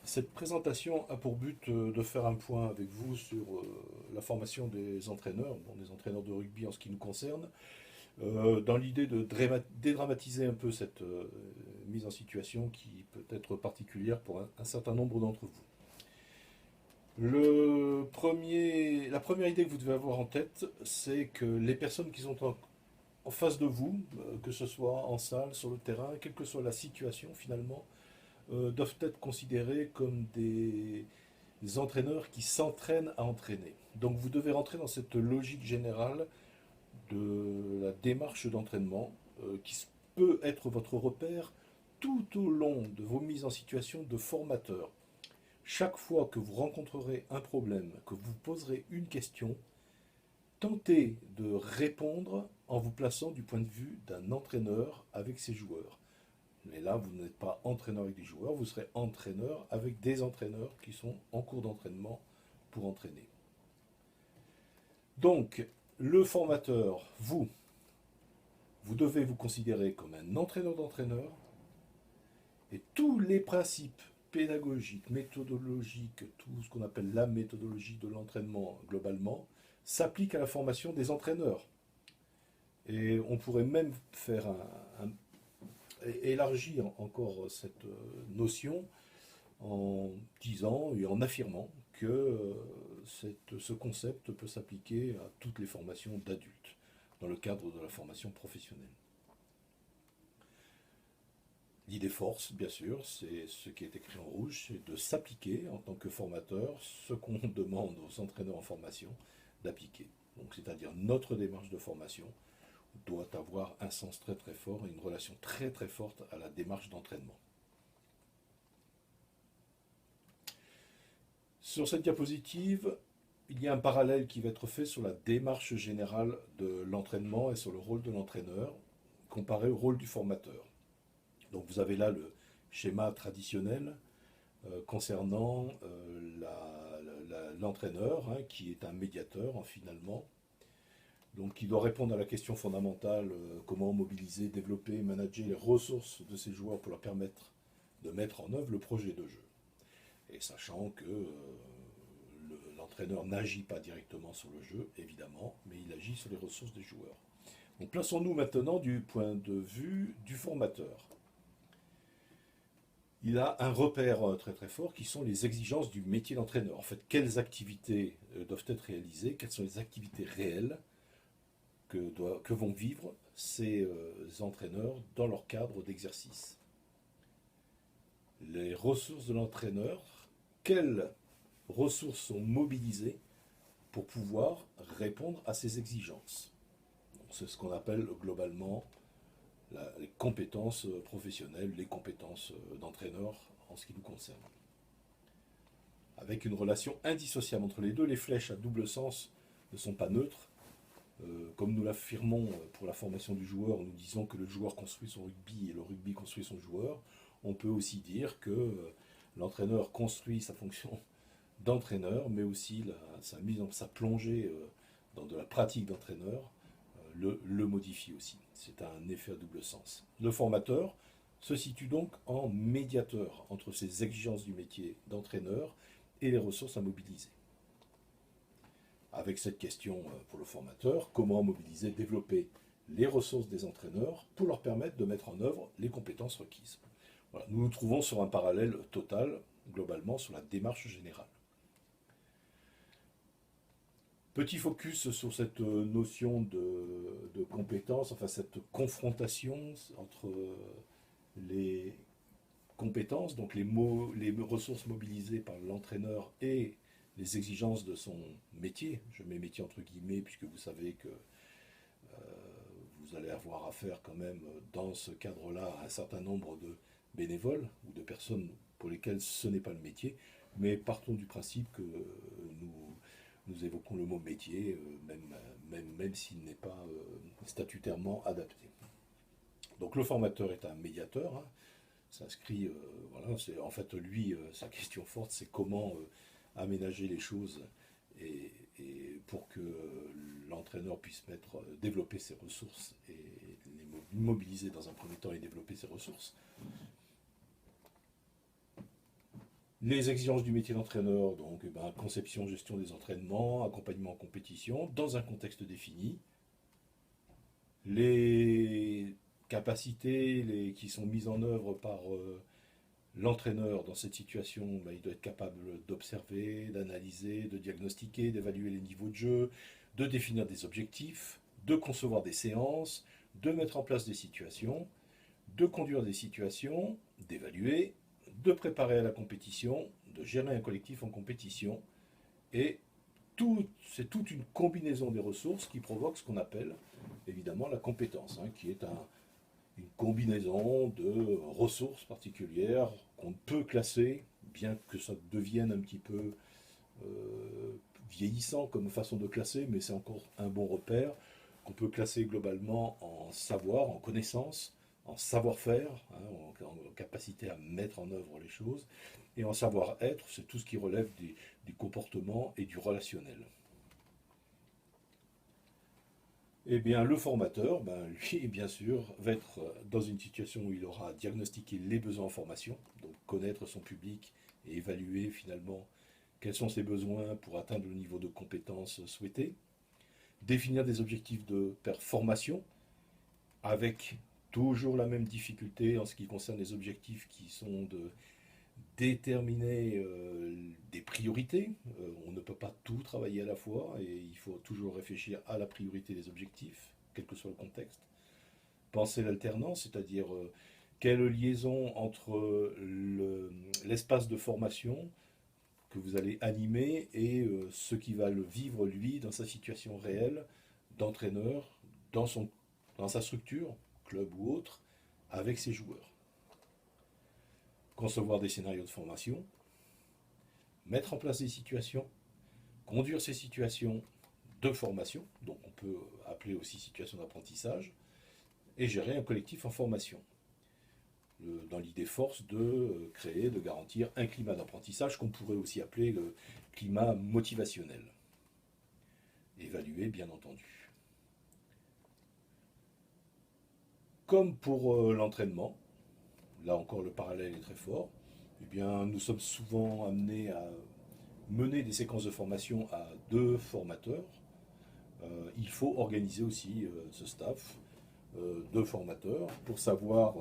Cette présentation a pour but de faire un point avec vous sur la formation des entraîneurs, bon, des entraîneurs de rugby en ce qui nous concerne, dans l'idée de dédramatiser un peu cette mise en situation qui peut être particulière pour un certain nombre d'entre vous. La première idée que vous devez avoir en tête, c'est que les personnes qui sont en face de vous, que ce soit en salle, sur le terrain, quelle que soit la situation finalement, doivent être considérés comme des entraîneurs qui s'entraînent à entraîner. Donc vous devez rentrer dans cette logique générale de la démarche d'entraînement qui peut être votre repère tout au long de vos mises en situation de formateur. Chaque fois que vous rencontrerez un problème, que vous poserez une question, tentez de répondre en vous plaçant du point de vue d'un entraîneur avec ses joueurs. Mais là, vous n'êtes pas entraîneur avec des joueurs, vous serez entraîneur avec des entraîneurs qui sont en cours d'entraînement pour entraîner. Donc, le formateur, vous devez vous considérer comme un entraîneur d'entraîneur et tous les principes pédagogiques, méthodologiques, tout ce qu'on appelle la méthodologie de l'entraînement globalement, s'appliquent à la formation des entraîneurs. Et on pourrait même faire élargir encore cette notion en disant et en affirmant que ce concept peut s'appliquer à toutes les formations d'adultes dans le cadre de la formation professionnelle. L'idée force, bien sûr, c'est ce qui est écrit en rouge, c'est de s'appliquer en tant que formateur ce qu'on demande aux entraîneurs en formation d'appliquer. Donc, c'est-à-dire notre démarche de formation doit avoir un sens très très fort et une relation très très forte à la démarche d'entraînement. Sur cette diapositive, il y a un parallèle qui va être fait sur la démarche générale de l'entraînement et sur le rôle de l'entraîneur comparé au rôle du formateur. Donc vous avez là le schéma traditionnel concernant l'entraîneur, hein, qui est un médiateur finalement, donc qui doit répondre à la question fondamentale comment mobiliser, développer, manager les ressources de ses joueurs pour leur permettre de mettre en œuvre le projet de jeu. Et sachant que l'entraîneur n'agit pas directement sur le jeu, évidemment, mais il agit sur les ressources des joueurs. Donc plaçons-nous maintenant du point de vue du formateur. Il a un repère très très fort qui sont les exigences du métier d'entraîneur. En fait, quelles activités doivent être réalisées, quelles sont les activités réelles que vont vivre ces entraîneurs dans leur cadre d'exercice. Les ressources de l'entraîneur, quelles ressources sont mobilisées pour pouvoir répondre à ces exigences. C'est ce qu'on appelle globalement les compétences professionnelles, les compétences d'entraîneur en ce qui nous concerne. Avec une relation indissociable entre les deux, les flèches à double sens ne sont pas neutres. Comme nous l'affirmons pour la formation du joueur, nous disons que le joueur construit son rugby et le rugby construit son joueur. On peut aussi dire que l'entraîneur construit sa fonction d'entraîneur, mais aussi sa plongée dans de la pratique d'entraîneur le modifie aussi. C'est un effet à double sens. Le formateur se situe donc en médiateur entre ces exigences du métier d'entraîneur et les ressources à mobiliser. Avec cette question pour le formateur, comment mobiliser, développer les ressources des entraîneurs pour leur permettre de mettre en œuvre les compétences requises. Voilà, nous nous trouvons sur un parallèle total, globalement, sur la démarche générale. Petit focus sur cette notion de compétence, enfin cette confrontation entre les compétences, donc les ressources mobilisées par l'entraîneur et les exigences de son métier. Je mets métier entre guillemets puisque vous savez que vous allez avoir affaire quand même dans ce cadre-là à un certain nombre de bénévoles ou de personnes pour lesquelles ce n'est pas le métier, mais partons du principe que nous évoquons le mot métier, même s'il n'est pas statutairement adapté. Donc le formateur est un médiateur, hein, s'inscrit, voilà, c'est en fait lui, sa question forte, c'est comment aménager les choses et pour que l'entraîneur puisse développer ses ressources et les mobiliser dans un premier temps et développer ses ressources. Les exigences du métier d'entraîneur, donc conception, gestion des entraînements, accompagnement en compétition, dans un contexte défini. Les capacités qui sont mises en œuvre par l'entraîneur dans cette situation, il doit être capable d'observer, d'analyser, de diagnostiquer, d'évaluer les niveaux de jeu, de définir des objectifs, de concevoir des séances, de mettre en place des situations, de conduire des situations, d'évaluer, de préparer à la compétition, de gérer un collectif en compétition. Et c'est toute une combinaison des ressources qui provoque ce qu'on appelle évidemment la compétence, qui est une combinaison de ressources particulières qu'on peut classer, bien que ça devienne un petit peu vieillissant comme façon de classer, mais c'est encore un bon repère qu'on peut classer globalement en savoir, en connaissance, en savoir-faire, en capacité à mettre en œuvre les choses, et en savoir-être, c'est tout ce qui relève du comportement et du relationnel. Eh bien, le formateur, lui, bien sûr, va être dans une situation où il aura diagnostiqué les besoins en formation, donc connaître son public et évaluer finalement quels sont ses besoins pour atteindre le niveau de compétence souhaité, définir des objectifs de performation avec toujours la même difficulté en ce qui concerne les objectifs qui sont de déterminer des priorités. On ne peut pas tout travailler à la fois et il faut toujours réfléchir à la priorité des objectifs, quel que soit le contexte. Penser l'alternance, c'est-à-dire quelle liaison entre l'espace de formation que vous allez animer et ce qui va le vivre lui dans sa situation réelle d'entraîneur, dans sa structure, club ou autre, avec ses joueurs. Concevoir des scénarios de formation, mettre en place des situations, conduire ces situations de formation, donc on peut appeler aussi situation d'apprentissage, et gérer un collectif en formation. Dans l'idée force de créer, de garantir un climat d'apprentissage qu'on pourrait aussi appeler le climat motivationnel. Évaluer, bien entendu. Comme pour l'entraînement, là encore le parallèle est très fort, eh bien, nous sommes souvent amenés à mener des séquences de formation à deux formateurs. Il faut organiser aussi ce staff de formateurs pour savoir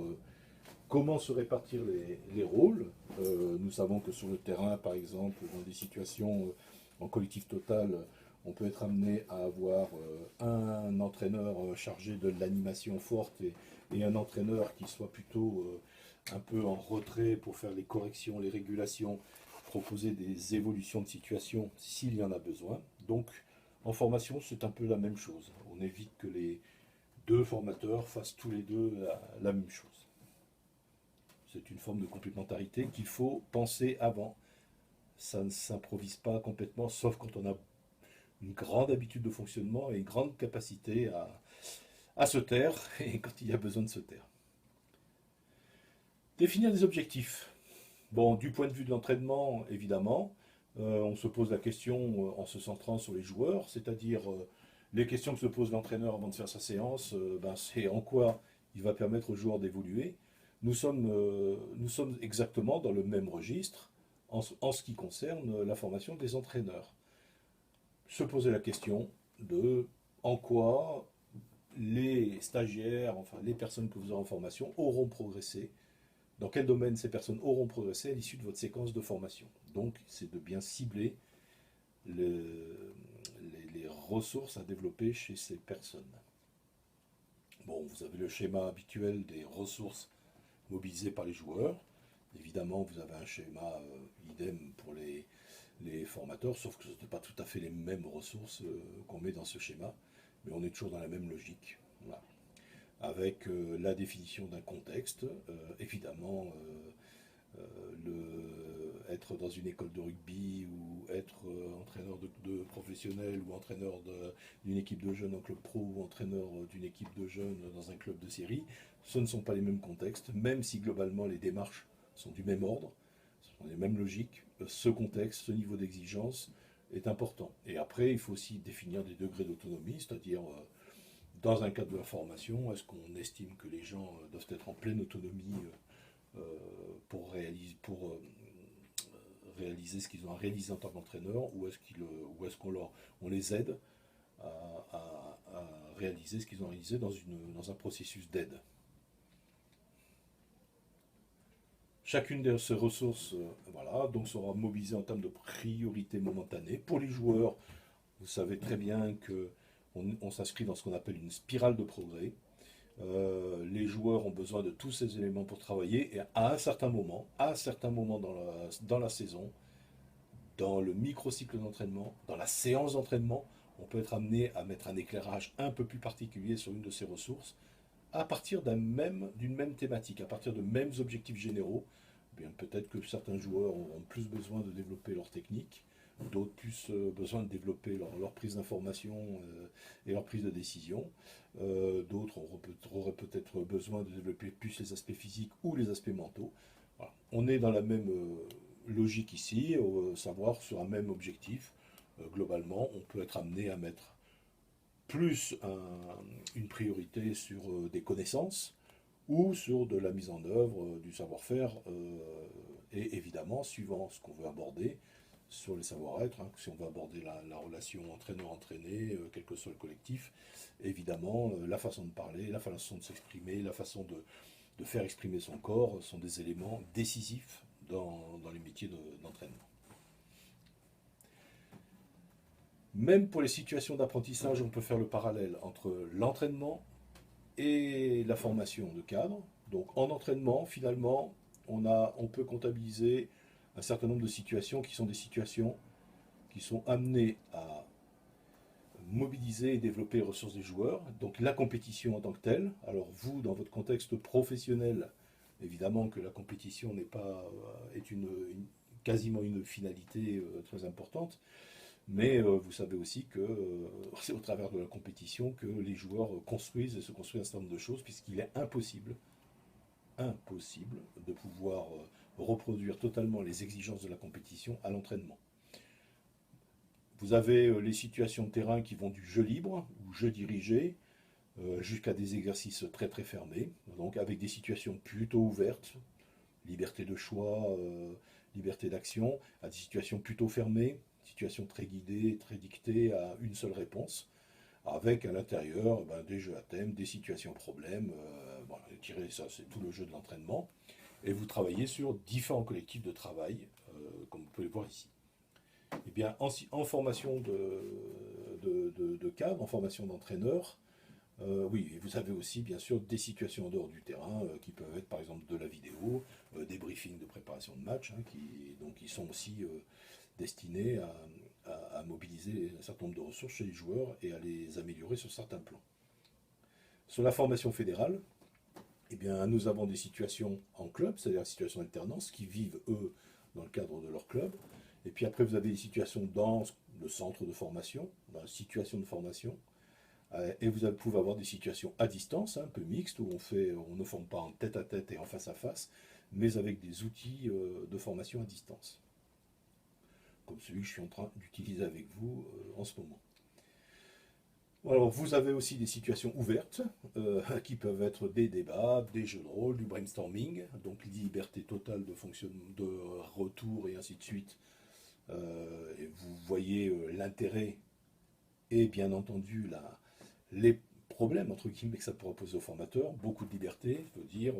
comment se répartir les rôles. Nous savons que sur le terrain, par exemple, dans des situations en collectif total, on peut être amené à avoir un entraîneur chargé de l'animation forte et un entraîneur qui soit plutôt un peu en retrait pour faire les corrections, les régulations, proposer des évolutions de situation s'il y en a besoin. Donc, en formation, c'est un peu la même chose. On évite que les deux formateurs fassent tous les deux la même chose. C'est une forme de complémentarité qu'il faut penser avant. Ça ne s'improvise pas complètement, sauf quand on a une grande habitude de fonctionnement et une grande capacité à se taire, et quand il y a besoin de se taire. Définir des objectifs. Bon, du point de vue de l'entraînement, évidemment, on se pose la question en se centrant sur les joueurs, c'est-à-dire les questions que se pose l'entraîneur avant de faire sa séance, c'est en quoi il va permettre aux joueurs d'évoluer. Nous sommes exactement dans le même registre en ce qui concerne la formation des entraîneurs. Se poser la question de en quoi les stagiaires, enfin les personnes que vous aurez en formation, auront progressé, dans quel domaine ces personnes auront progressé à l'issue de votre séquence de formation. Donc c'est de bien cibler les ressources à développer chez ces personnes. Bon, vous avez le schéma habituel des ressources mobilisées par les joueurs. Évidemment, vous avez un schéma idem pour les formateurs, sauf que ce n'est pas tout à fait les mêmes ressources qu'on met dans ce schéma, mais on est toujours dans la même logique. Voilà. Avec la définition d'un contexte, évidemment, être dans une école de rugby ou être entraîneur de professionnel ou entraîneur d'une équipe de jeunes en club pro ou entraîneur d'une équipe de jeunes dans un club de série, ce ne sont pas les mêmes contextes, même si globalement les démarches sont du même ordre, ce sont les mêmes logiques, ce contexte, ce niveau d'exigence est important. Et après, il faut aussi définir des degrés d'autonomie, c'est-à-dire dans un cadre de la formation, est-ce qu'on estime que les gens doivent être en pleine autonomie pour réaliser ce qu'ils ont à réaliser en tant qu'entraîneur, ou est-ce on les aide à réaliser ce qu'ils ont réalisé dans un processus d'aide. Chacune de ces ressources voilà, donc sera mobilisée en termes de priorité momentanée. Pour les joueurs, vous savez très bien qu'on s'inscrit dans ce qu'on appelle une spirale de progrès. Les joueurs ont besoin de tous ces éléments pour travailler, et à un certain moment dans la saison, dans le microcycle d'entraînement, dans la séance d'entraînement, on peut être amené à mettre un éclairage un peu plus particulier sur une de ces ressources, à partir d'une même thématique, à partir de mêmes objectifs généraux. Eh bien, peut-être que certains joueurs auront plus besoin de développer leur technique, d'autres plus besoin de développer leur prise d'information et leur prise de décision. D'autres auraient peut-être besoin de développer plus les aspects physiques ou les aspects mentaux. Voilà. On est dans la même logique ici, savoir sur un même objectif. Globalement, on peut être amené à mettre plus une priorité sur des connaissances ou sur de la mise en œuvre du savoir-faire, et évidemment, suivant ce qu'on veut aborder, sur les savoir-être, hein, si on veut aborder la relation entraîneur-entraîné, quel que soit le collectif, évidemment, la façon de parler, la façon de s'exprimer, la façon de faire exprimer son corps sont des éléments décisifs dans les métiers d'entraînement. Même pour les situations d'apprentissage, on peut faire le parallèle entre l'entraînement et la formation de cadre. Donc en entraînement, finalement, on peut comptabiliser un certain nombre de situations qui sont des situations qui sont amenées à mobiliser et développer les ressources des joueurs. Donc la compétition en tant que telle. Alors vous, dans votre contexte professionnel, évidemment que la compétition est quasiment une finalité très importante. Mais vous savez aussi que c'est au travers de la compétition que les joueurs construisent et se construisent un certain nombre de choses, puisqu'il est impossible de pouvoir reproduire totalement les exigences de la compétition à l'entraînement. Vous avez les situations de terrain qui vont du jeu libre ou jeu dirigé jusqu'à des exercices très très fermés, donc avec des situations plutôt ouvertes, liberté de choix, liberté d'action, à des situations plutôt fermées, situations très guidées, très dictées à une seule réponse, avec à l'intérieur des jeux à thème, des situations problèmes. Voilà, ça, c'est tout le jeu de l'entraînement. Et vous travaillez sur différents collectifs de travail, comme vous pouvez le voir ici. Eh bien, en formation de cadre, en formation d'entraîneur, oui, et vous avez aussi bien sûr des situations en dehors du terrain qui peuvent être par exemple de la vidéo, des briefings de préparation de match, hein, qui sont aussi destinés à mobiliser un certain nombre de ressources chez les joueurs et à les améliorer sur certains plans. Sur la formation fédérale, eh bien, nous avons des situations en club, c'est-à-dire des situations d'alternance qui vivent eux dans le cadre de leur club. Et puis après, vous avez des situations dans le centre de formation, dans la situation de formation. Et vous pouvez avoir des situations à distance, un peu mixtes, où on ne forme pas en tête à tête et en face à face, mais avec des outils de formation à distance, comme celui que je suis en train d'utiliser avec vous en ce moment. Alors, vous avez aussi des situations ouvertes, qui peuvent être des débats, des jeux de rôle, du brainstorming, donc liberté totale de retour et ainsi de suite. Et vous voyez l'intérêt et bien entendu les problèmes entre guillemets que ça pourrait poser aux formateurs, beaucoup de liberté, je veux dire,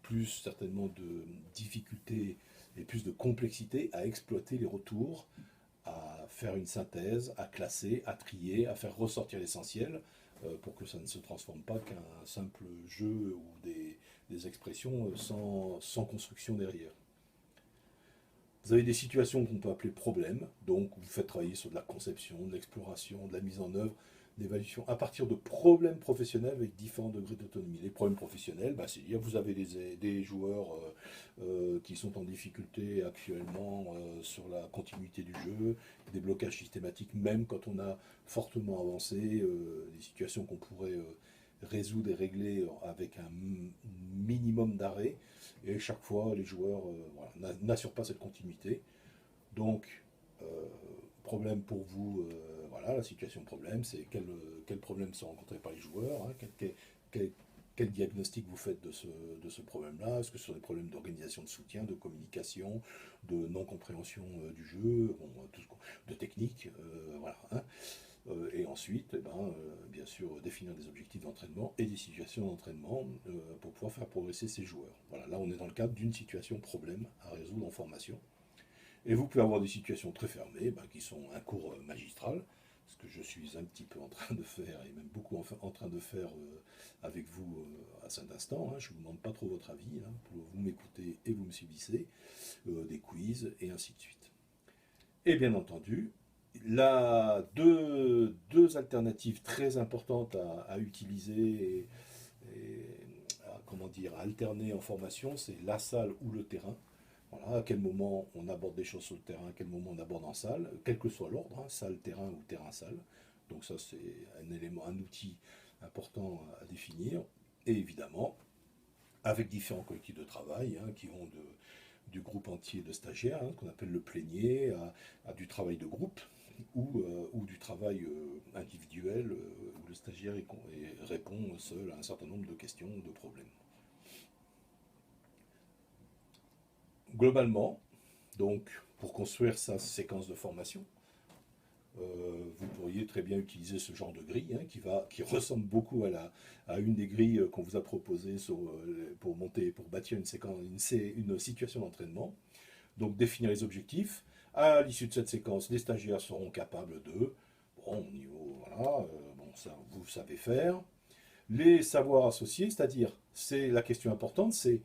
plus certainement de difficultés et plus de complexité à exploiter les retours, à faire une synthèse, à classer, à trier, à faire ressortir l'essentiel, pour que ça ne se transforme pas qu'un simple jeu ou des expressions sans construction derrière. Vous avez des situations qu'on peut appeler problèmes, donc vous faites travailler sur de la conception, de l'exploration, de la mise en œuvre, d'évaluation, à partir de problèmes professionnels avec différents degrés d'autonomie. Les problèmes professionnels, c'est-à-dire vous avez des joueurs qui sont en difficulté actuellement sur la continuité du jeu, des blocages systématiques, même quand on a fortement avancé, des situations qu'on pourrait résoudre et régler avec un minimum d'arrêt. Et chaque fois, les joueurs n'assurent pas cette continuité. Donc, problème pour vous, la situation problème, c'est quels problèmes sont rencontrés par les joueurs, hein, quel diagnostic vous faites de ce problème-là. Est-ce que ce sont des problèmes d'organisation de soutien, de communication, de non-compréhension du jeu, bon, de technique, voilà. Hein. Et ensuite, bien sûr, définir des objectifs d'entraînement et des situations d'entraînement pour pouvoir faire progresser ces joueurs. Voilà, là on est dans le cadre d'une situation problème à résoudre en formation. Et vous pouvez avoir des situations très fermées, qui sont un cours magistral, ce que je suis un petit peu en train de faire, et même beaucoup en train de faire avec vous à cet instant. Hein. Je ne vous demande pas trop votre avis, hein, vous m'écoutez et vous me subissez, des quiz et ainsi de suite. Et bien entendu, deux alternatives très importantes à utiliser comment dire, à alterner en formation, c'est la salle ou le terrain. Voilà, à quel moment on aborde des choses sur le terrain, à quel moment on aborde en salle, quel que soit l'ordre, hein, salle, terrain ou terrain-salle. Donc ça c'est un élément, un outil important à définir. Et évidemment, avec différents collectifs de travail qui vont du groupe entier de stagiaires, qu'on appelle le plénier, à du travail de groupe ou du travail individuel où le stagiaire répond seul à un certain nombre de questions, de problèmes. Globalement, donc, pour construire sa séquence de formation, vous pourriez très bien utiliser ce genre de grille qui ressemble beaucoup à une des grilles qu'on vous a proposées pour bâtir une situation d'entraînement. Donc définir les objectifs. À l'issue de cette séquence, les stagiaires seront capables de, bon, au niveau, voilà, ça vous savez faire. Les savoirs associés, c'est-à-dire, c'est la question importante, c'est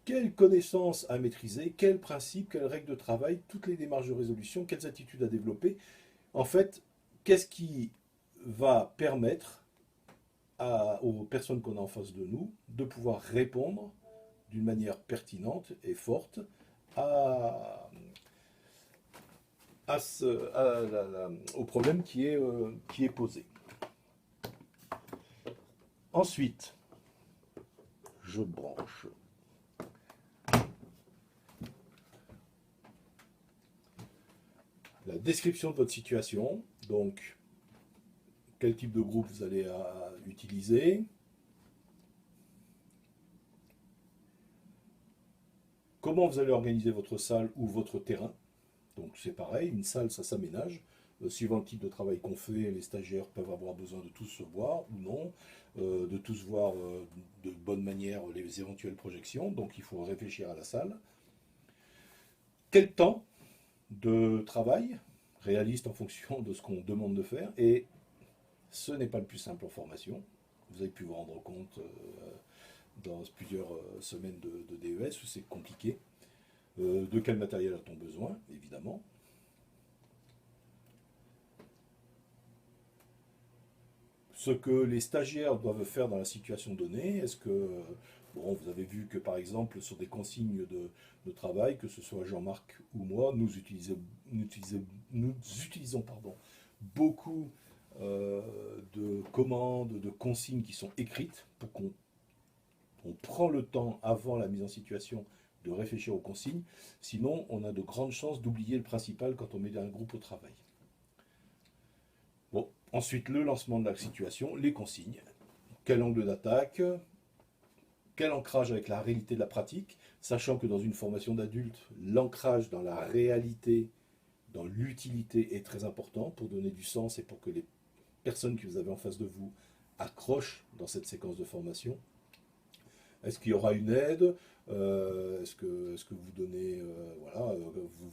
quelles connaissances à maîtriser, quels principes, quelles règles de travail, toutes les démarches de résolution, quelles attitudes à développer. En fait, qu'est-ce qui va permettre aux personnes qu'on a en face de nous de pouvoir répondre d'une manière pertinente et forte au problème qui est posé. Ensuite, je branche. La description de votre situation, donc quel type de groupe vous allez utiliser, comment vous allez organiser votre salle ou votre terrain. Donc c'est pareil, une salle ça s'aménage. Suivant le type de travail qu'on fait, les stagiaires peuvent avoir besoin de tous se voir ou non, de tous voir de bonne manière les éventuelles projections, donc il faut réfléchir à la salle. Quel temps de travail réaliste en fonction de ce qu'on demande de faire, et ce n'est pas le plus simple en formation. Vous avez pu vous rendre compte dans plusieurs semaines de DES où c'est compliqué. De quel matériel a-t-on besoin, évidemment. Ce que les stagiaires doivent faire dans la situation donnée, est-ce que, bon, vous avez vu que par exemple sur des consignes de travail, que ce soit Jean-Marc ou moi, nous utilisons beaucoup de commandes, de consignes qui sont écrites pour qu'on prend le temps avant la mise en situation de réfléchir aux consignes, sinon on a de grandes chances d'oublier le principal quand on met un groupe au travail. Bon, ensuite le lancement de la situation, les consignes, quel angle d'attaque, quel ancrage avec la réalité de la pratique, sachant que dans une formation d'adulte, l'ancrage dans la réalité, dans l'utilité est très important pour donner du sens et pour que les personnes que vous avez en face de vous accrochent dans cette séquence de formation. Est-ce qu'il y aura une aide est-ce que vous donnez,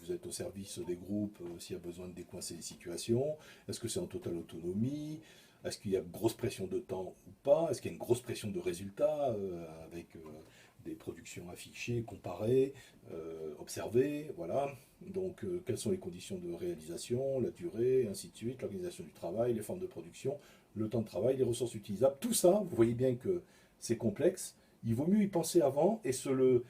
vous êtes au service des groupes s'il y a besoin de décoincer les situations? Est-ce que c'est en totale autonomie? Est-ce qu'il y a une grosse pression de temps ou pas? Est-ce qu'il y a une grosse pression de résultats avec des productions affichées, comparées, observées? Voilà. Donc, quelles sont les conditions de réalisation, la durée, ainsi de suite, l'organisation du travail, les formes de production, le temps de travail, les ressources utilisables? Tout ça, vous voyez bien que c'est complexe. Il vaut mieux y penser avant et se le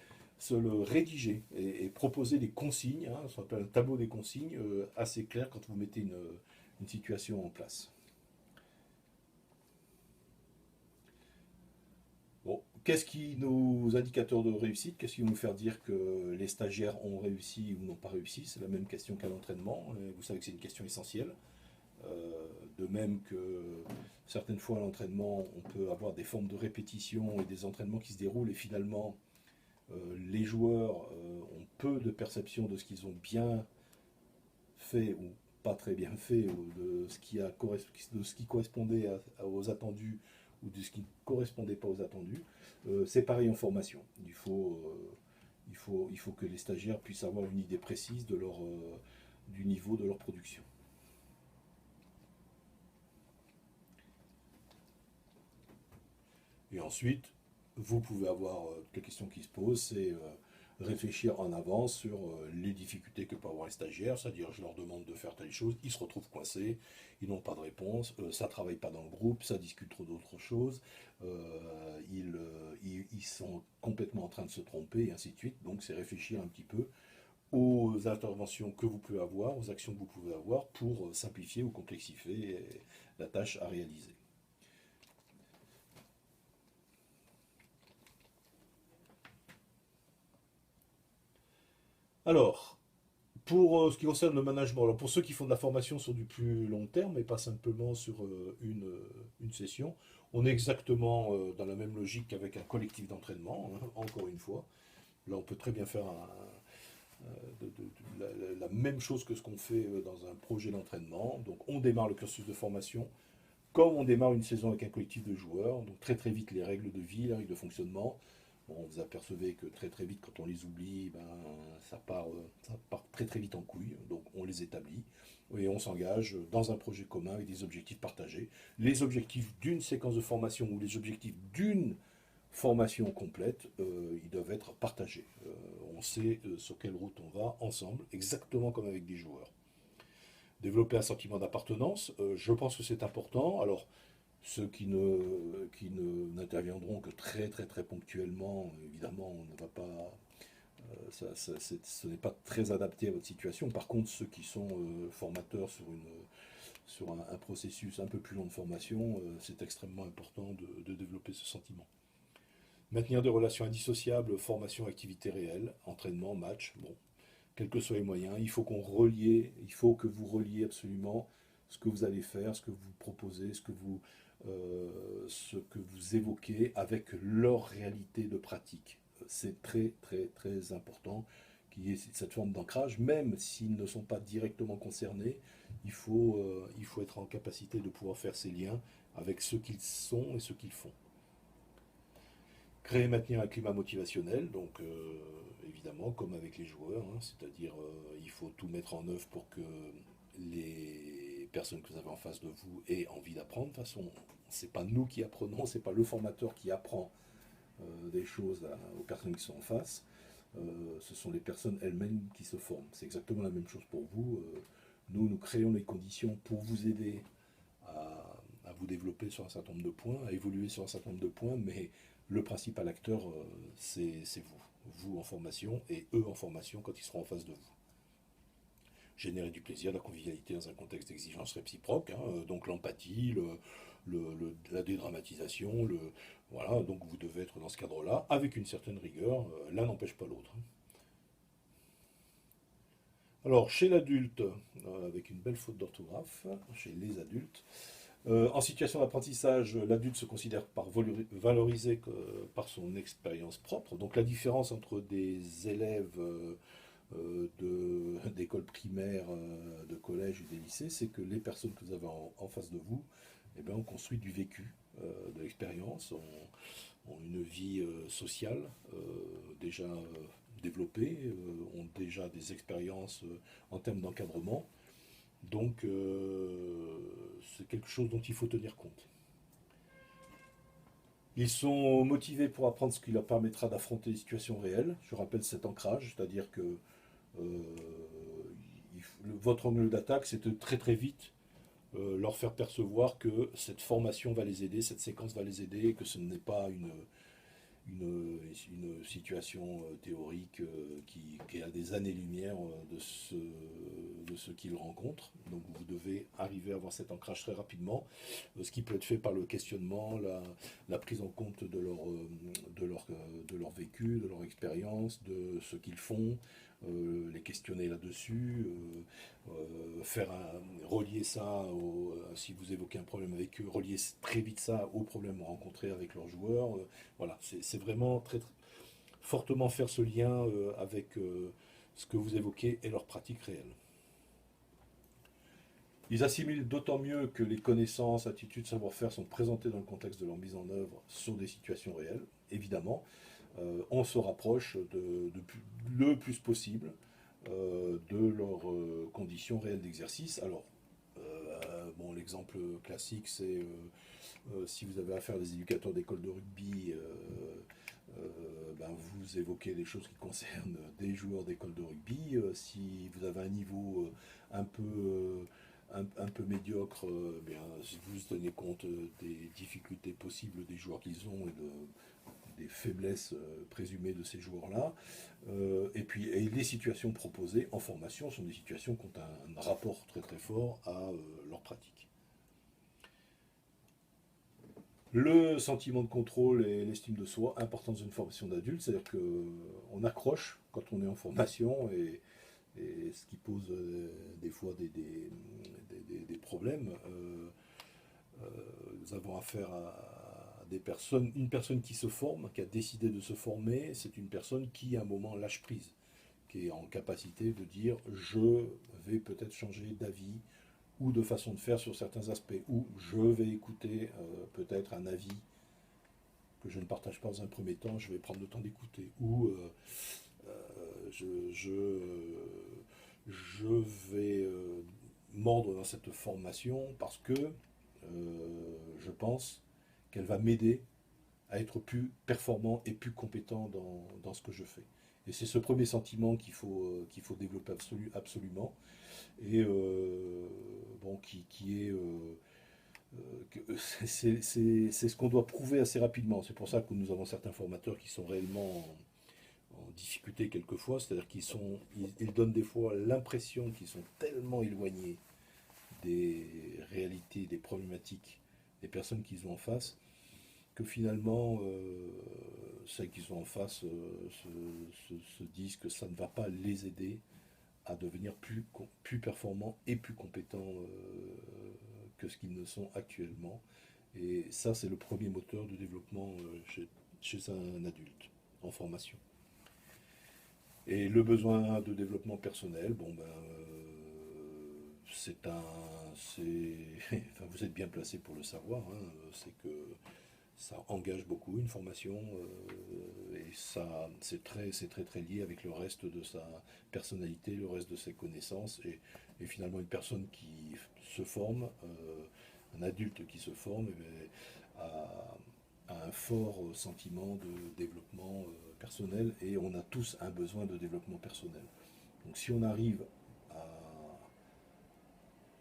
rédiger et proposer des consignes, ça s'appelle un tableau des consignes assez clair quand vous mettez une situation en place. Bon, qu'est-ce qui nos indicateurs de réussite, qu'est-ce qui va nous faire dire que les stagiaires ont réussi ou n'ont pas réussi? C'est la même question qu'à l'entraînement, vous savez que c'est une question essentielle. De même que certaines fois à l'entraînement, on peut avoir des formes de répétition et des entraînements qui se déroulent et finalement Les joueurs ont peu de perception de ce qu'ils ont bien fait ou pas très bien fait, ou de ce qui correspondait aux attendus ou de ce qui ne correspondait pas aux attendus. C'est pareil en formation. Il faut que les stagiaires puissent avoir une idée précise du niveau de leur production. Et ensuite, vous pouvez avoir toutes les questions qui se posent, c'est réfléchir en avance sur les difficultés que peuvent avoir les stagiaires, c'est-à-dire je leur demande de faire telle chose, ils se retrouvent coincés, ils n'ont pas de réponse, ça ne travaille pas dans le groupe, ça discute trop d'autres choses, ils sont complètement en train de se tromper, et ainsi de suite. Donc c'est réfléchir un petit peu aux interventions que vous pouvez avoir, aux actions que vous pouvez avoir pour simplifier ou complexifier la tâche à réaliser. Alors, pour ce qui concerne le management, alors pour ceux qui font de la formation sur du plus long terme et pas simplement sur une session, on est exactement dans la même logique qu'avec un collectif d'entraînement, hein, encore une fois. Là, on peut très bien faire la même chose que ce qu'on fait dans un projet d'entraînement. Donc, on démarre le cursus de formation comme on démarre une saison avec un collectif de joueurs. Donc, très très vite, les règles de vie, les règles de fonctionnement. Bon, vous apercevez que très très vite, quand on les oublie, ben, ça part très très vite en couille. Donc on les établit et on s'engage dans un projet commun avec des objectifs partagés. Les objectifs d'une séquence de formation ou les objectifs d'une formation complète, ils doivent être partagés. On sait sur quelle route on va ensemble, exactement comme avec des joueurs. Développer un sentiment d'appartenance, je pense que c'est important. Alors, ceux n'interviendront que très très très ponctuellement, évidemment, on ne va pas, ce n'est pas très adapté à votre situation. Par contre, ceux qui sont formateurs sur un processus un peu plus long de formation, c'est extrêmement important de développer ce sentiment. Maintenir des relations indissociables, formation, activité réelle, entraînement, match, bon, quels que soient les moyens, il faut que vous reliez absolument ce que vous allez faire, ce que vous proposez, ce que vous évoquez avec leur réalité de pratique. C'est très très très important qu'il y ait cette forme d'ancrage, même s'ils ne sont pas directement concernés, il faut être en capacité de pouvoir faire ces liens avec ce qu'ils sont et ce qu'ils font. Créer et maintenir un climat motivationnel, donc évidemment comme avec les joueurs, hein, c'est-à-dire il faut tout mettre en œuvre pour que les personnes que vous avez en face de vous aient envie d'apprendre. De toute façon, c'est pas nous qui apprenons, c'est pas le formateur qui apprend des choses aux personnes qui sont en face. Ce sont les personnes elles-mêmes qui se forment. C'est exactement la même chose pour vous. Nous créons les conditions pour vous aider à vous développer sur un certain nombre de points, à évoluer sur un certain nombre de points, mais le principal acteur, c'est vous. Vous en formation et eux en formation quand ils seront en face de vous. Générer du plaisir, de la convivialité dans un contexte d'exigence réciproque, hein, donc l'empathie, la dédramatisation, voilà, donc vous devez être dans ce cadre-là, avec une certaine rigueur, l'un n'empêche pas l'autre. Alors, chez l'adulte, avec une belle faute d'orthographe, chez les adultes, en situation d'apprentissage, l'adulte se considère valorisé par son expérience propre. Donc la différence entre des élèves d'école primaire, de collège et des lycées, c'est que les personnes que vous avez en face de vous, eh bien, ont construit du vécu, de l'expérience, ont une vie sociale déjà développée, ont déjà des expériences en termes d'encadrement. Donc, c'est quelque chose dont il faut tenir compte. Ils sont motivés pour apprendre ce qui leur permettra d'affronter les situations réelles. Je rappelle cet ancrage, c'est-à-dire que euh, votre angle d'attaque, c'est de très très vite leur faire percevoir que cette formation va les aider, cette séquence va les aider, et que ce n'est pas une situation théorique qui est à des années-lumière de ce qu'ils rencontrent. Donc vous devez arriver à avoir cet ancrage très rapidement, ce qui peut être fait par le questionnement, la prise en compte de leur vécu, de leur expérience, de ce qu'ils font, les questionner là-dessus, relier ça, si vous évoquez un problème avec eux, relier très vite ça aux problèmes rencontrés avec leurs joueurs. Voilà, c'est vraiment fortement faire ce lien avec ce que vous évoquez et leur pratique réelle. Ils assimilent d'autant mieux que les connaissances, attitudes, savoir-faire sont présentés dans le contexte de leur mise en œuvre sur des situations réelles. Évidemment, on se rapproche le plus possible de leurs conditions réelles d'exercice. Alors, bon, l'exemple classique, c'est si vous avez affaire à des éducateurs d'école de rugby, ben, vous évoquez des choses qui concernent des joueurs d'école de rugby. Si vous avez un niveau un peu médiocre, bien, si vous tenez compte des difficultés possibles des joueurs qu'ils ont des faiblesses présumées de ces joueurs-là. Et les situations proposées en formation sont des situations qui ont un rapport très très fort à leur pratique. Le sentiment de contrôle et l'estime de soi, importance d'une formation d'adulte, c'est-à-dire qu'on accroche quand on est en formation et ce qui pose des fois des problèmes. Nous avons affaire à des personnes, une personne qui se forme, qui a décidé de se former, c'est une personne qui à un moment lâche prise, qui est en capacité de dire je vais peut-être changer d'avis ou de façon de faire sur certains aspects, ou je vais écouter peut-être un avis que je ne partage pas dans un premier temps, je vais prendre le temps d'écouter, ou je, je, je vais mordre dans cette formation parce que je pense qu'elle va m'aider à être plus performant et plus compétent dans ce que je fais. Et c'est ce premier sentiment qu'il faut développer absolument, et bon, qui est c'est ce qu'on doit prouver assez rapidement. C'est pour ça que nous avons certains formateurs qui sont réellement en difficulté quelquefois, c'est-à-dire ils donnent des fois l'impression qu'ils sont tellement éloignés des réalités, des problématiques des personnes qu'ils ont en face, que finalement, celles qu'ils ont en face se disent que ça ne va pas les aider à devenir plus performants et plus compétents que ce qu'ils ne sont actuellement. Et ça, c'est le premier moteur de développement chez un adulte en formation. Et le besoin de développement personnel, bon ben, enfin, vous êtes bien placé pour le savoir, hein, c'est que ça engage beaucoup une formation et ça c'est très très lié avec le reste de sa personnalité, le reste de ses connaissances et finalement une personne qui se forme, un adulte qui se forme, eh bien, a un fort sentiment de développement personnel et on a tous un besoin de développement personnel. Donc si on arrive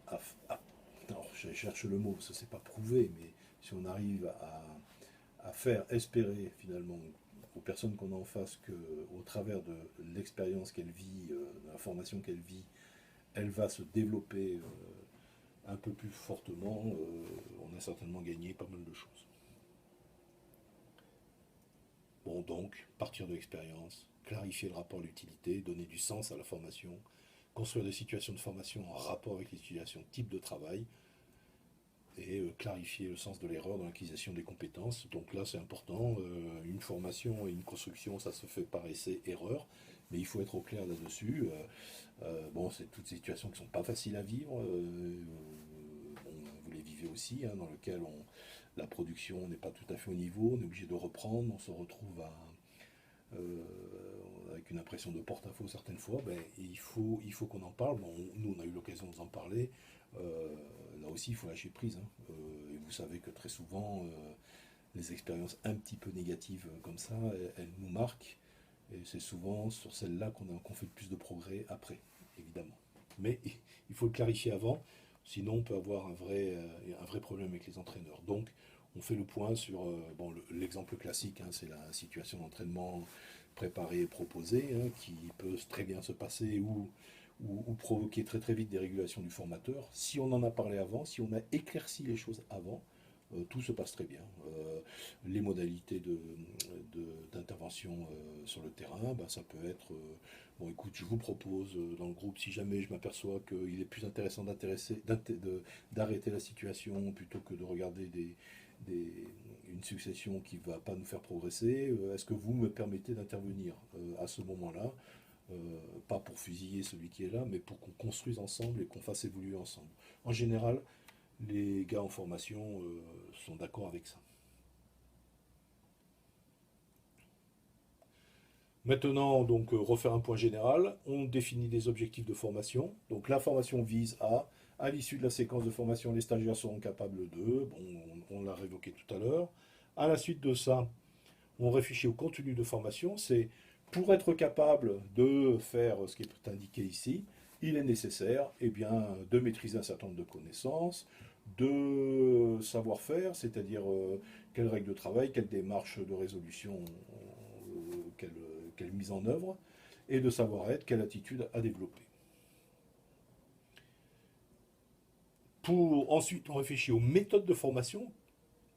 à, à alors, je cherche le mot, ça c'est pas prouvé, mais si on arrive à faire espérer finalement aux personnes qu'on a en face qu'au travers de l'expérience qu'elle vit, de la formation qu'elle vit, elle va se développer un peu plus fortement, on a certainement gagné pas mal de choses. Bon, donc, partir de l'expérience, clarifier le rapport à l'utilité, donner du sens à la formation, construire des situations de formation en rapport avec les situations type de travail, et clarifier le sens de l'erreur dans l'acquisition des compétences. Donc là, c'est important. Une formation et une construction, ça se fait par essai-erreur, mais il faut être au clair là-dessus. Bon, c'est toutes ces situations qui ne sont pas faciles à vivre. Bon, vous les vivez aussi, hein, dans lesquelles la production n'est pas tout à fait au niveau, on est obligé de reprendre, on se retrouve avec une impression de porte-à-faux certaines fois. Ben, il faut qu'on en parle. Bon, nous, on a eu l'occasion de vous en parler. Là aussi, il faut lâcher prise, hein. Et vous savez que très souvent, les expériences un petit peu négatives comme ça, elles nous marquent. Et c'est souvent sur celles-là qu'on fait le plus de progrès après, évidemment. Mais il faut le clarifier avant, sinon on peut avoir un vrai problème avec les entraîneurs. Donc, on fait le point sur bon, l'exemple classique, hein, c'est la situation d'entraînement préparée et proposée, hein, qui peut très bien se passer ou provoquer très très vite des régulations du formateur. Si on en a parlé avant, si on a éclairci les choses avant, tout se passe très bien. Les modalités d'intervention sur le terrain, ben, ça peut être, bon écoute, je vous propose dans le groupe, si jamais je m'aperçois qu'il est plus intéressant d'arrêter la situation plutôt que de regarder une succession qui ne va pas nous faire progresser, est-ce que vous me permettez d'intervenir à ce moment-là, pas pour fusiller celui qui est là, mais pour qu'on construise ensemble et qu'on fasse évoluer ensemble. En général, les gars en formation sont d'accord avec ça. Maintenant, donc, refaire un point général, on définit des objectifs de formation. Donc la formation vise à l'issue de la séquence de formation, les stagiaires seront capables de, bon, on l'a révoqué tout à l'heure. À la suite de ça, on réfléchit au contenu de formation. C'est pour être capable de faire ce qui est indiqué ici, il est nécessaire eh bien, de maîtriser un certain nombre de connaissances, de savoir-faire, c'est-à-dire quelles règles de travail, quelles démarches de résolution, quelle mise en œuvre, et de savoir-être, quelle attitude à développer. Ensuite, on réfléchit aux méthodes de formation.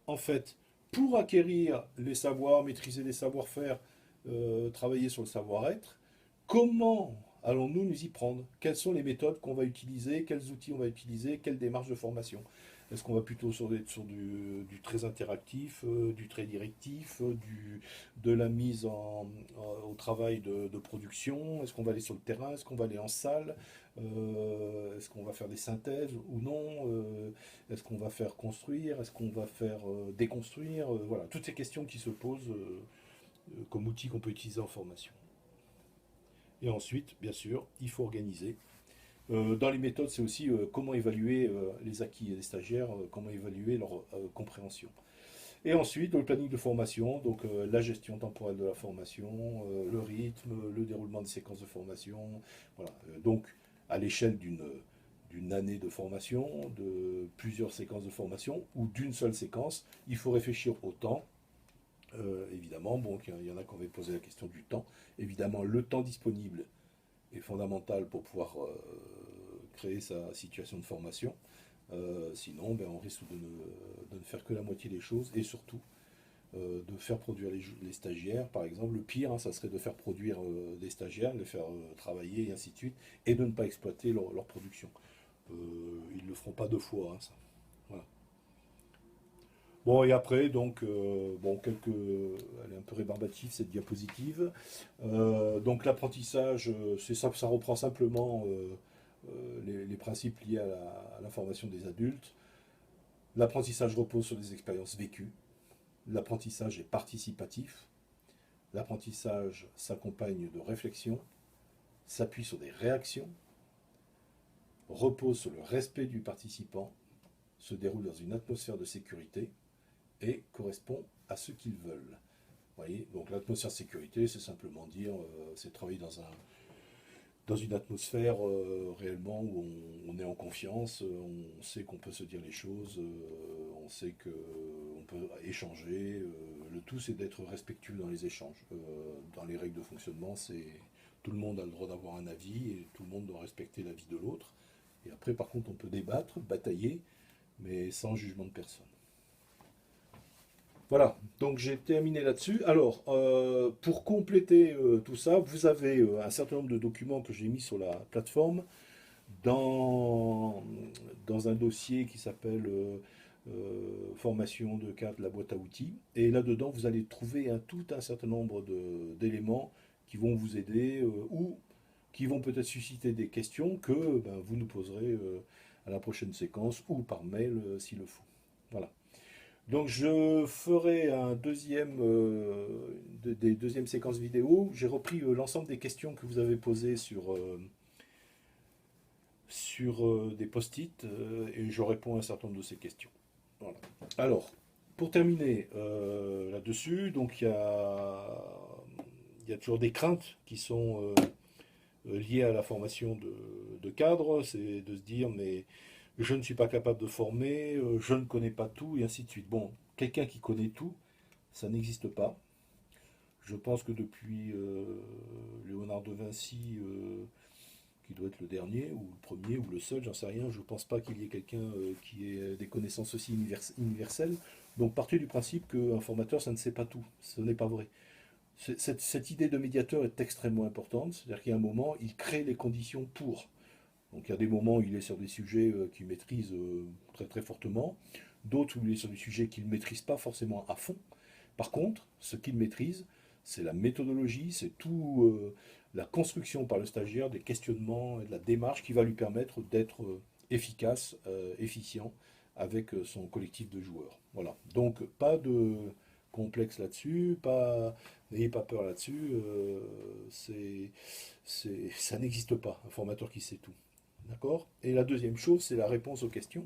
En fait, pour acquérir les savoirs, maîtriser les savoir-faire, travailler sur le savoir-être, comment allons-nous nous y prendre? Quelles sont les méthodes qu'on va utiliser? Quels outils on va utiliser? Quelle démarche de formation? Est-ce qu'on va plutôt être sur du très interactif, du très directif, de la mise au travail de production? Est-ce qu'on va aller sur le terrain? Est-ce qu'on va aller en salle? Est-ce qu'on va faire des synthèses ou non? Est-ce qu'on va faire construire? Est-ce qu'on va faire déconstruire? Voilà, toutes ces questions qui se posent comme outil qu'on peut utiliser en formation. Et ensuite, bien sûr, il faut organiser. Dans les méthodes, c'est aussi comment évaluer les acquis des stagiaires, comment évaluer leur compréhension. Et ensuite, dans le planning de formation, donc la gestion temporelle de la formation, le rythme, le déroulement des séquences de formation. Voilà. Donc, à l'échelle d'une année de formation, de plusieurs séquences de formation ou d'une seule séquence, il faut réfléchir au temps. Évidemment, bon, il y en a qui avaient posé la question du temps. Évidemment, le temps disponible est fondamental pour pouvoir créer sa situation de formation. Sinon, ben, on risque de ne faire que la moitié des choses et surtout de faire produire les stagiaires. Par exemple, le pire, hein, ça serait de faire produire des stagiaires, de les faire travailler et ainsi de suite, et de ne pas exploiter leur production. Ils ne le feront pas deux fois, hein, ça. Voilà. Bon, et après, donc, bon, elle est un peu rébarbative cette diapositive. Donc, l'apprentissage, c'est ça, ça reprend simplement les principes liés à la formation des adultes. L'apprentissage repose sur des expériences vécues. L'apprentissage est participatif. L'apprentissage s'accompagne de réflexion, s'appuie sur des réactions, repose sur le respect du participant, se déroule dans une atmosphère de sécurité et correspond à ce qu'ils veulent. Vous voyez, donc l'atmosphère de sécurité, c'est simplement dire, c'est travailler dans une atmosphère réellement où on est en confiance, on sait qu'on peut se dire les choses, on sait qu'on peut échanger. Le tout, c'est d'être respectueux dans les échanges. Dans les règles de fonctionnement, c'est tout le monde a le droit d'avoir un avis et tout le monde doit respecter l'avis de l'autre. Et après, par contre, on peut débattre, batailler, mais sans jugement de personne. Voilà, donc j'ai terminé là-dessus. Alors, pour compléter tout ça, vous avez un certain nombre de documents que j'ai mis sur la plateforme dans un dossier qui s'appelle Formation de cadre, la boîte à outils. Et là-dedans, vous allez trouver tout un certain nombre d'éléments qui vont vous aider ou qui vont peut-être susciter des questions que ben, vous nous poserez à la prochaine séquence ou par mail s'il le faut. Voilà. Donc je ferai des deuxièmes séquences vidéo. J'ai repris l'ensemble des questions que vous avez posées sur des post-it et je réponds à un certain nombre de ces questions. Voilà. Alors, pour terminer là-dessus, donc il y a toujours des craintes qui sont liées à la formation de cadre. C'est de se dire, mais je ne suis pas capable de former, je ne connais pas tout, et ainsi de suite. Bon, quelqu'un qui connaît tout, ça n'existe pas. Je pense que depuis Léonard de Vinci, qui doit être le dernier, ou le premier, ou le seul, j'en sais rien, je ne pense pas qu'il y ait quelqu'un qui ait des connaissances aussi universelles. Donc partez du principe qu'un formateur, ça ne sait pas tout. Ce n'est pas vrai. Cette idée de médiateur est extrêmement importante, c'est-à-dire qu'il y a un moment, il crée les conditions pour. Donc il y a des moments où il est sur des sujets qu'il maîtrise très très fortement, d'autres où il est sur des sujets qu'il ne maîtrise pas forcément à fond. Par contre, ce qu'il maîtrise, c'est la méthodologie, c'est tout la construction par le stagiaire des questionnements et de la démarche qui va lui permettre d'être efficace, efficient avec son collectif de joueurs. Voilà. Donc pas de complexe là-dessus, pas n'ayez pas peur là-dessus. Ça n'existe pas, un formateur qui sait tout. D'accord. Et la deuxième chose, c'est la réponse aux questions.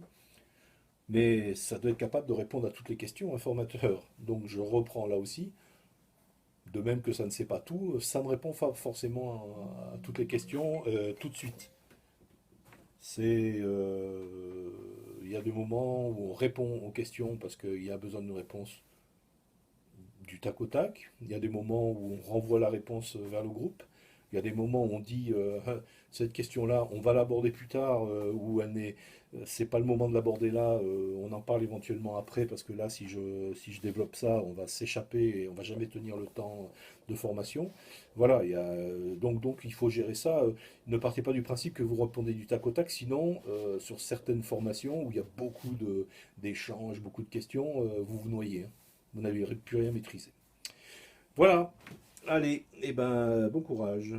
Mais ça doit être capable de répondre à toutes les questions, un formateur. Donc je reprends là aussi, de même que ça ne sait pas tout, ça ne répond pas forcément à toutes les questions tout de suite. Il y a des moments où on répond aux questions parce qu'il y a besoin d'une réponse du tac au tac. Il y a des moments où on renvoie la réponse vers le groupe. Il y a des moments où on dit cette question-là, on va l'aborder plus tard, ou c'est pas le moment de l'aborder là. On en parle éventuellement après parce que là, si je développe ça, on va s'échapper et on va jamais tenir le temps de formation. Voilà, donc il faut gérer ça. Ne partez pas du principe que vous répondez du tac au tac, sinon sur certaines formations où il y a beaucoup d'échanges, beaucoup de questions, vous vous noyez, hein. Vous n'avez plus rien maîtrisé. Voilà. Allez, et ben bon courage.